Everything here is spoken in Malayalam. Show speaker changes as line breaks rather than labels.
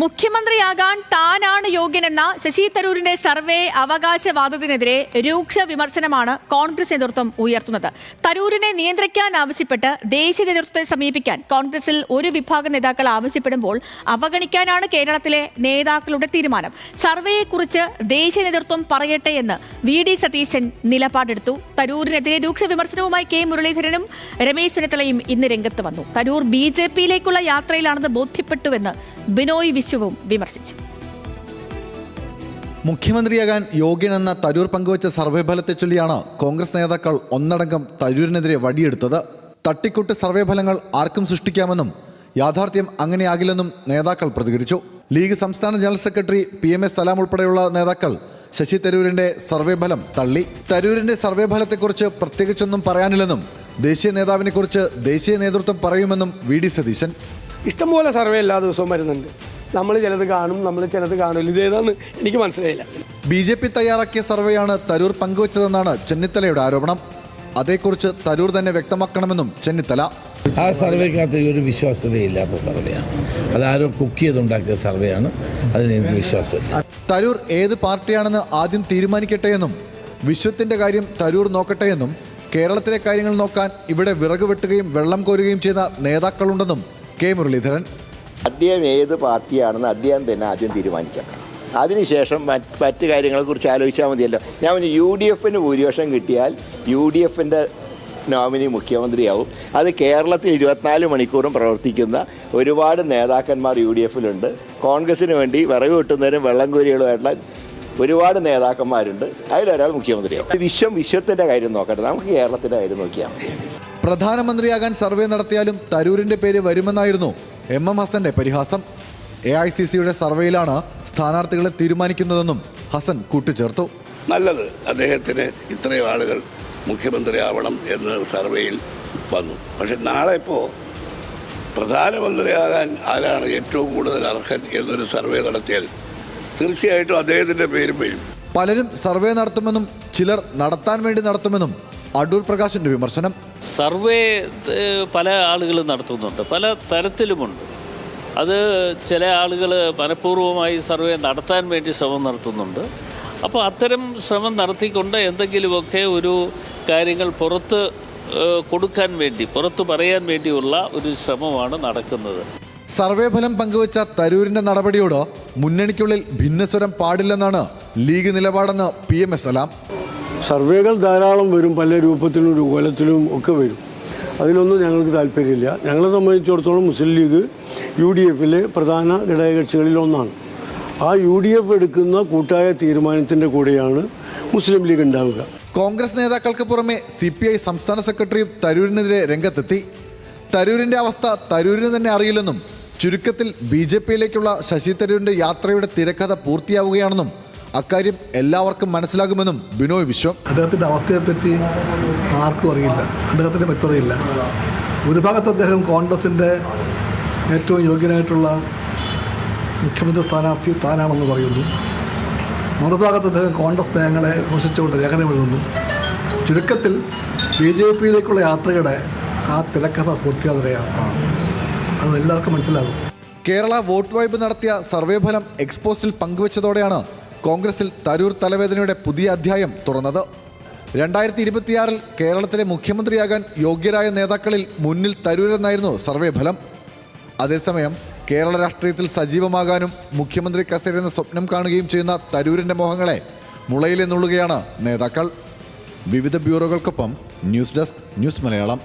മുഖ്യമന്ത്രിയാകാൻ താനാണ് യോഗ്യനെന്ന ശശി തരൂരിന്റെ സർവേ അവകാശവാദത്തിനെതിരെ രൂക്ഷ വിമർശനമാണ് കോൺഗ്രസ് നേതൃത്വം ഉയർത്തുന്നത്. തരൂരിനെ നിയന്ത്രിക്കാൻ ആവശ്യപ്പെട്ട് ദേശീയ നേതൃത്വത്തെ സമീപിക്കാൻ കോൺഗ്രസിൽ ഒരു വിഭാഗം നേതാക്കൾ ആവശ്യപ്പെടുമ്പോൾ അവഗണിക്കാനാണ് കേരളത്തിലെ നേതാക്കളുടെ തീരുമാനം. സർവേയെക്കുറിച്ച് ദേശീയ നേതൃത്വം പറയട്ടെ എന്ന് VD സതീശൻ നിലപാടെടുത്തു. തരൂരിനെതിരെ രൂക്ഷ വിമർശനവുമായി K മുരളീധരനും രമേശ് ചെന്നിത്തലയും ഇന്ന് രംഗത്ത് വന്നു. തരൂർ BJP-യിലേക്കുള്ള യാത്രയിലാണെന്ന് ബോധ്യപ്പെട്ടുവെന്ന് ബിനോയ് വിശ്വവും വിമർശിച്ചു.
മുഖ്യമന്ത്രിയാകാൻ യോഗ്യനെന്ന തരൂർ പങ്കുവച്ച സർവേ ഫലത്തെ ചൊല്ലിയാണ് കോൺഗ്രസ് നേതാക്കൾ ഒന്നടങ്കം തരൂരിനെതിരെ വടിയെടുത്തത്. തട്ടിക്കൂട്ട് സർവേ ഫലങ്ങൾ ആർക്കും സൃഷ്ടിക്കാമെന്നും യാഥാർത്ഥ്യം അങ്ങനെയാകില്ലെന്നും നേതാക്കൾ പ്രതികരിച്ചു. ലീഗ് സംസ്ഥാന ജനറൽ സെക്രട്ടറി PMS സലാം ഉൾപ്പെടെയുള്ള നേതാക്കൾ ശശി തരൂരിന്റെ സർവേ ഫലം തള്ളി. തരൂരിന്റെ സർവേ ഫലത്തെക്കുറിച്ച് പ്രത്യേകിച്ചൊന്നും പറയാനില്ലെന്നും ദേശീയ നേതാവിനെക്കുറിച്ച് ദേശീയ നേതൃത്വം പറയുമെന്നും VD സതീശൻ.
ഇഷ്ടംപോലെ സർവേ എല്ലാ ദിവസവും വരുന്നുണ്ട്. നമ്മൾ ചിലത് കാണും, നമ്മൾ ചിലത് കാണില്ല. ഇതേതാന്ന് എനിക്ക് മനസ്സിലായില്ല.
BJP തയ്യാറാക്കിയ സർവേയാണ് തരൂർ പങ്കുവച്ചതെന്നാണ് ചെന്നിത്തലയുടെ ആരോപണം. അതേക്കുറിച്ച് തരൂർ തന്നെ വ്യക്തമാക്കണമെന്നും ചെന്നിത്തല.
ആ സർവേക്കകത്ത് ഒരു വിശ്വാസ്യതയില്ലാത്ത സർവേയാണ്. അതാരോ കുക്ക് ചെയ്തുണ്ടാക്കിയ സർവേയാണ്. അതിന് എനിക്ക് വിശ്വാസമില്ല.
തരൂർ ഏത് പാർട്ടിയാണെന്ന് ആദ്യം തീരുമാനിക്കട്ടെ എന്നും വിശ്വത്തിന്റെ കാര്യം തരൂർ നോക്കട്ടെ എന്നും കേരളത്തിലെ കാര്യങ്ങൾ നോക്കാൻ ഇവിടെ വിറക് വെട്ടുകയും വെള്ളം കോരുകയും ചെയ്ത നേതാക്കളുണ്ടെന്നും K മുരളീധരൻ.
അദ്ദേഹം ഏത് പാർട്ടിയാണെന്ന് അദ്ദേഹം തന്നെ ആദ്യം തീരുമാനിക്കണം. അതിനുശേഷം മറ്റ് കാര്യങ്ങളെക്കുറിച്ച് ആലോചിച്ചാൽ മതിയല്ലോ. ഞാൻ UDF-ന് ഭൂരിപക്ഷം കിട്ടിയാൽ UDF-ൻ്റെ നോമിനി മുഖ്യമന്ത്രിയാവും. അത് കേരളത്തിൽ 24 മണിക്കൂറും പ്രവർത്തിക്കുന്ന ഒരുപാട് നേതാക്കന്മാർ UDF-ലുണ്ട്. കോൺഗ്രസിന് വേണ്ടി വിറക് വെട്ടുന്നവരും വെള്ളം കോരികളുമായിട്ടുള്ള ഒരുപാട് നേതാക്കന്മാരുണ്ട്. അതിലൊരാൾ മുഖ്യമന്ത്രിയാവും. വിശ്വത്തിൻ്റെ കാര്യം നോക്കട്ടെ, നമുക്ക് കേരളത്തിൻ്റെ കാര്യം നോക്കിയാൽ മതി.
പ്രധാനമന്ത്രിയാകാൻ സർവേ നടത്തിയാലും തരൂരിന്റെ പേര് വരുമെന്നായിരുന്നു MM ഹസന്റെ പരിഹാസം. AICC-യുടെ സർവേയിലാണ് സ്ഥാനാർത്ഥികളെ തീരുമാനിക്കുന്നതെന്നും ഹസൻ കൂട്ടിച്ചേർത്തു.
നല്ലത്, അദ്ദേഹത്തിന് ഇത്രയും ആളുകൾ മുഖ്യമന്ത്രിയാവണം എന്ന് സർവേയിൽ വന്നു. പക്ഷെ നാളെ ഇപ്പോൾ പ്രധാനമന്ത്രിയാകാൻ ആരാണ് ഏറ്റവും കൂടുതൽ അർഹൻ എന്നൊരു സർവേ നടത്തിയാൽ തീർച്ചയായിട്ടും അദ്ദേഹത്തിൻ്റെ പേരും വരും.
പലരും സർവേ നടത്തുമെന്നും ചിലർ നടത്താൻ വേണ്ടി നടത്തുമെന്നും അടൂർ പ്രകാശിന്റെ വിമർശനം.
സർവേ പല ആളുകൾ നടത്തുന്നുണ്ട്, പല തരത്തിലുമുണ്ട്. അത് ചില ആളുകൾ മനഃപൂർവ്വമായി സർവേ നടത്താൻ വേണ്ടി ശ്രമം നടത്തുന്നുണ്ട്. അപ്പോൾ അത്തരം ശ്രമം നടത്തിക്കൊണ്ട് എന്തെങ്കിലുമൊക്കെ ഒരു കാര്യങ്ങൾ പുറത്ത് കൊടുക്കാൻ വേണ്ടി, പുറത്ത് പറയാൻ വേണ്ടിയുള്ള ഒരു ശ്രമമാണ് നടക്കുന്നത്.
സർവേ ഫലം പങ്കുവച്ച തരൂരിന്റെ നടപടിയോട് മുന്നണിക്കുള്ളിൽ ഭിന്നസ്വരം പാടില്ലെന്നാണ് ലീഗ് നിലപാടെന്ന് PMS സലാം.
സർവേകൾ ധാരാളം വരും, പല രൂപത്തിലും രൂപത്തിലും ഒക്കെ വരും. അതിലൊന്നും ഞങ്ങൾക്ക് താല്പര്യമില്ല. ഞങ്ങളെ സംബന്ധിച്ചിടത്തോളം മുസ്ലിം ലീഗ് UDF-ലെ പ്രധാന ഘടകകക്ഷികളിലൊന്നാണ്. ആ UDF എടുക്കുന്ന കൂട്ടായ തീരുമാനത്തിൻ്റെ കൂടെയാണ് മുസ്ലിം ലീഗ് ഉണ്ടാവുക.
കോൺഗ്രസ് നേതാക്കൾക്ക് പുറമെ CPI സംസ്ഥാന സെക്രട്ടറിയും തരൂരിനെതിരെ രംഗത്തെത്തി. തരൂരിന്റെ അവസ്ഥ തരൂരിന് തന്നെ അറിയില്ലെന്നും ചുരുക്കത്തിൽ BJP-യിലേക്കുള്ള ശശി തരൂരിന്റെ യാത്രയുടെ തിരക്കഥ പൂർത്തിയാവുകയാണെന്നും അക്കാര്യം എല്ലാവർക്കും മനസ്സിലാകുമെന്നും ബിനോയ് വിശ്വം.
അദ്ദേഹത്തിൻ്റെ അവസ്ഥയെപ്പറ്റി ആർക്കും അറിയില്ല, അദ്ദേഹത്തിന് വ്യക്തതയില്ല. ഒരു ഭാഗത്ത് അദ്ദേഹം കോൺഗ്രസിൻ്റെ ഏറ്റവും യോഗ്യനായിട്ടുള്ള മുഖ്യമന്ത്രി സ്ഥാനാർത്ഥി താനാണെന്ന് പറയുന്നു. മറുഭാഗത്ത് അദ്ദേഹം കോൺഗ്രസ് നയങ്ങളെ വിമർശിച്ചുകൊണ്ട് ലേഖനം എഴുതുന്നു. ചുരുക്കത്തിൽ BJP-യിലേക്കുള്ള യാത്രയുടെ ആ തിരക്കഥ പൂർത്തിയാവുകയാണ്. അത് എല്ലാവർക്കും മനസ്സിലാകും.
കേരള വോട്ട് വൈബ് നടത്തിയ സർവേ ഫലം എക്സ്പോസ്റ്റിൽ പങ്കുവച്ചതോടെയാണ് കോൺഗ്രസിൽ തരൂർ തലവേദനയുടെ പുതിയ അധ്യായം തുറന്നത്. 2026-ൽ കേരളത്തിലെ മുഖ്യമന്ത്രിയാകാൻ യോഗ്യരായ നേതാക്കളിൽ മുന്നിൽ തരൂരെന്നായിരുന്നു സർവേ ഫലം. അതേസമയം കേരള രാഷ്ട്രീയത്തിൽ സജീവമാകാനും മുഖ്യമന്ത്രി കസേരയെന്ന സ്വപ്നം കാണുകയും ചെയ്യുന്ന തരൂരിൻ്റെ മോഹങ്ങളെ മുളയിലെ നുള്ളുകയാണ് നേതാക്കൾ. വിവിധ ബ്യൂറോകൾക്കൊപ്പം ന്യൂസ് ഡെസ്ക്, ന്യൂസ് മലയാളം.